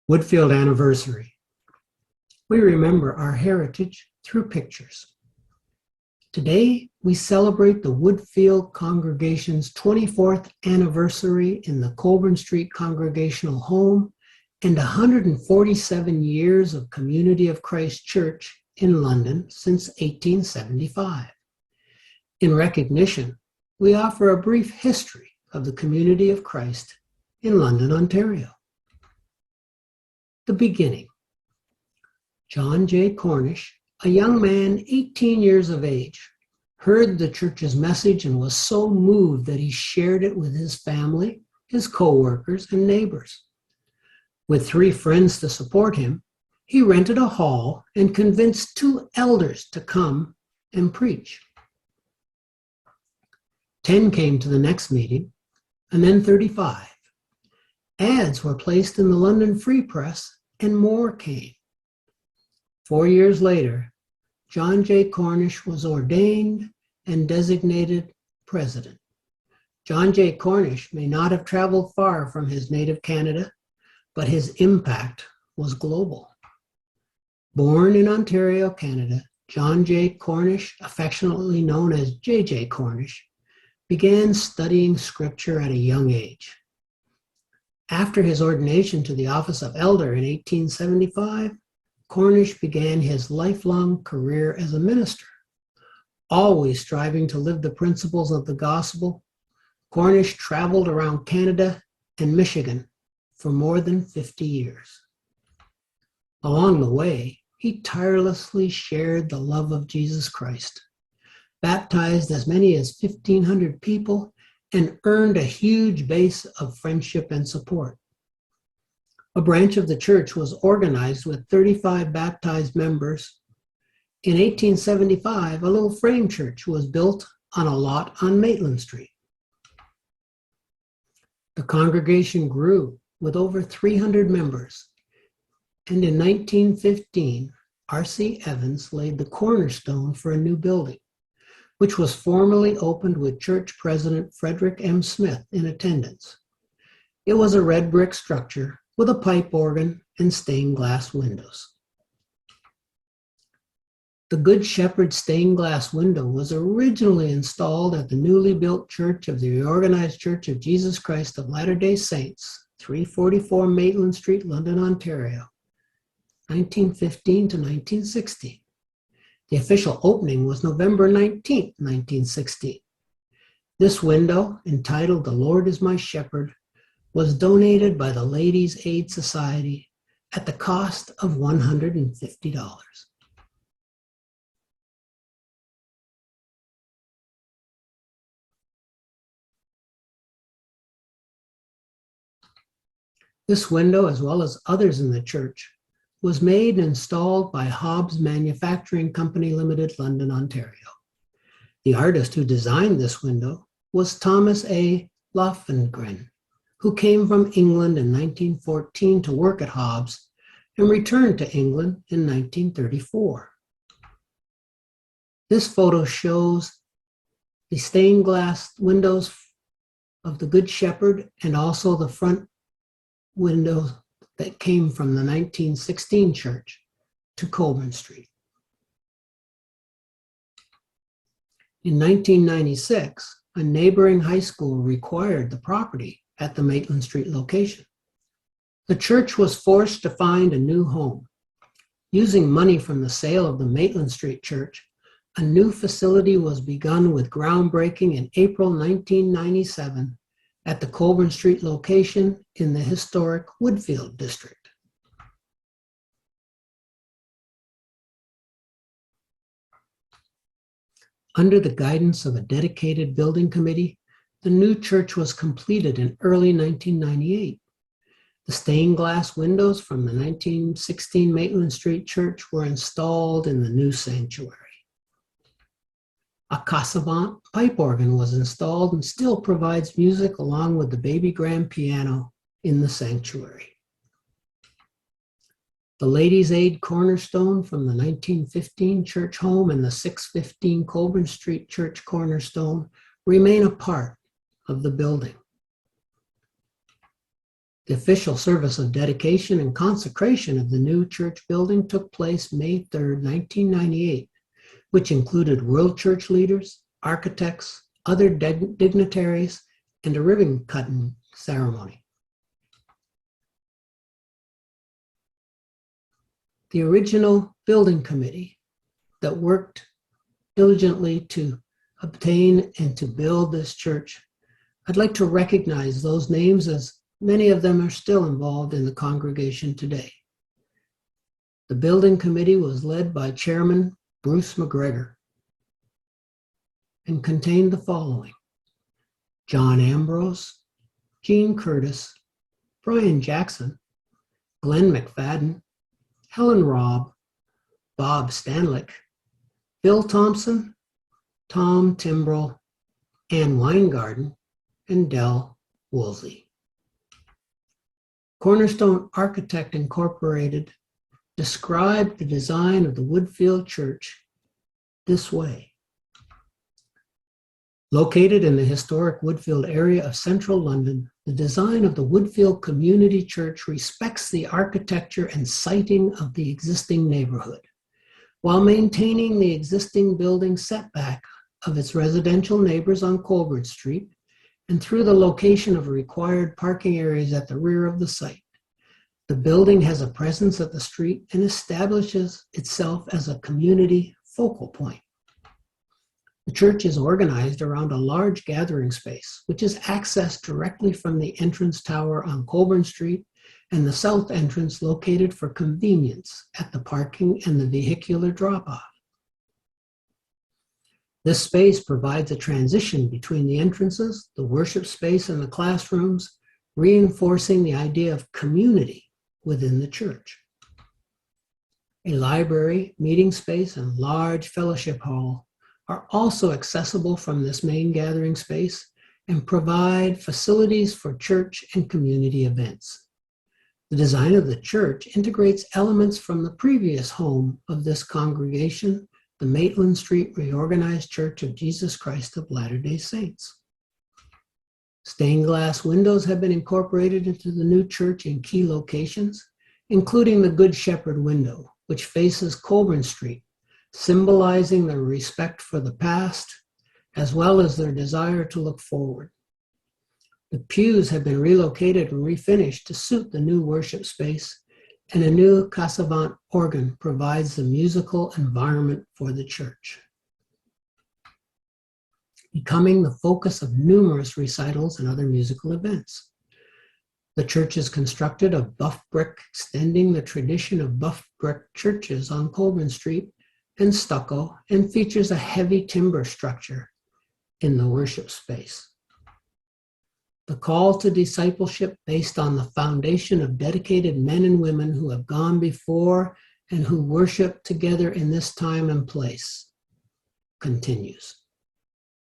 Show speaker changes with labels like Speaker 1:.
Speaker 1: Woodfield anniversary. We remember our heritage through pictures. Today, we celebrate the Woodfield congregation's 24th anniversary in the Colborne Street Congregational Home and 147 years of Community of Christ Church in London since 1875. In recognition, we offer a brief history of the Community of Christ in London, Ontario. The beginning. John J. Cornish, a young man 18 years of age, heard the church's message and was so moved that he shared it with his family, his co-workers, and neighbors. With 3 friends to support him, he rented a hall and convinced 2 elders to come and preach. 10 came to the next meeting, and then 35. Ads were placed in the London Free Press, and more came. 4 years later, John J. Cornish was ordained and designated president. John J. Cornish may not have traveled far from his native Canada, but his impact was global. Born in Ontario, Canada, John J. Cornish, affectionately known as J.J. Cornish, began studying scripture at a young age. After his ordination to the office of elder in 1875, Cornish began his lifelong career as a minister. Always striving to live the principles of the gospel, Cornish traveled around Canada and Michigan for more than 50 years. Along the way, he tirelessly shared the love of Jesus Christ, baptized as many as 1,500 people, and earned a huge base of friendship and support. A branch of the church was organized with 35 baptized members. In 1875, a little frame church was built on a lot on Maitland Street. The congregation grew with over 300 members, and in 1915, R.C. Evans laid the cornerstone for a new building, which was formally opened with church president Frederick M. Smith in attendance. It was a red brick structure with a pipe organ and stained glass windows. The Good Shepherd stained glass window was originally installed at the newly built church of the Reorganized Church of Jesus Christ of Latter-day Saints, 344 Maitland Street, London, Ontario, 1915 to 1916. The official opening was November 19, 1916. This window, entitled "The Lord is My Shepherd," was donated by the Ladies' Aid Society at the cost of $150. This window, as well as others in the church, was made and installed by Hobbs Manufacturing Company Limited, London, Ontario. The artist who designed this window was Thomas A. Lofgren, who came from England in 1914 to work at Hobbs and returned to England in 1934. This photo shows the stained glass windows of the Good Shepherd and also the front windows that came from the 1916 church to Colborne Street. In 1996, a neighboring high school required the property at the Maitland Street location. The church was forced to find a new home. Using money from the sale of the Maitland Street church, a new facility was begun with groundbreaking in April 1997 at the Colborne Street location in the historic Woodfield district. Under the guidance of a dedicated building committee, the new church was completed in early 1998. The stained glass windows from the 1916 Maitland Street church were installed in the new sanctuary. A Cassavant pipe organ was installed and still provides music along with the baby grand piano in the sanctuary. The Ladies' Aid cornerstone from the 1915 church home and the 615 Colborne Street church cornerstone remain a part of the building. The official service of dedication and consecration of the new church building took place May 3rd, 1998, which included world church leaders, architects, other dignitaries, and a ribbon-cutting ceremony. The original building committee that worked diligently to obtain and to build this church, I'd like to recognize those names, as many of them are still involved in the congregation today. The building committee was led by Chairman Bruce McGregor and contained the following: John Ambrose, Gene Curtis, Brian Jackson, Glenn McFadden, Helen Robb, Bob Stanlick, Bill Thompson, Tom Timbrell, Ann Weingarten, and Del Woolsey. Cornerstone Architect Incorporated described the design of the Woodfield Church this way. Located in the historic Woodfield area of central London, the design of the Woodfield Community Church respects the architecture and siting of the existing neighborhood, while maintaining the existing building setback of its residential neighbors on Colborne Street, and through the location of required parking areas at the rear of the site. The building has a presence at the street and establishes itself as a community focal point. The church is organized around a large gathering space, which is accessed directly from the entrance tower on Colborne Street and the south entrance located for convenience at the parking and the vehicular drop-off. This space provides a transition between the entrances, the worship space, and the classrooms, reinforcing the idea of community within the church. A library, meeting space, and large fellowship hall are also accessible from this main gathering space and provide facilities for church and community events. The design of the church integrates elements from the previous home of this congregation, the Maitland Street Reorganized Church of Jesus Christ of Latter-day Saints. Stained glass windows have been incorporated into the new church in key locations, including the Good Shepherd window, which faces Colborne Street, symbolizing their respect for the past, as well as their desire to look forward. The pews have been relocated and refinished to suit the new worship space, and a new Cassavant organ provides the musical environment for the church. Becoming the focus of numerous recitals and other musical events. The church is constructed of buff brick, extending the tradition of buff brick churches on Colborne Street, and stucco, and features a heavy timber structure in the worship space. The call to discipleship based on the foundation of dedicated men and women who have gone before and who worship together in this time and place continues.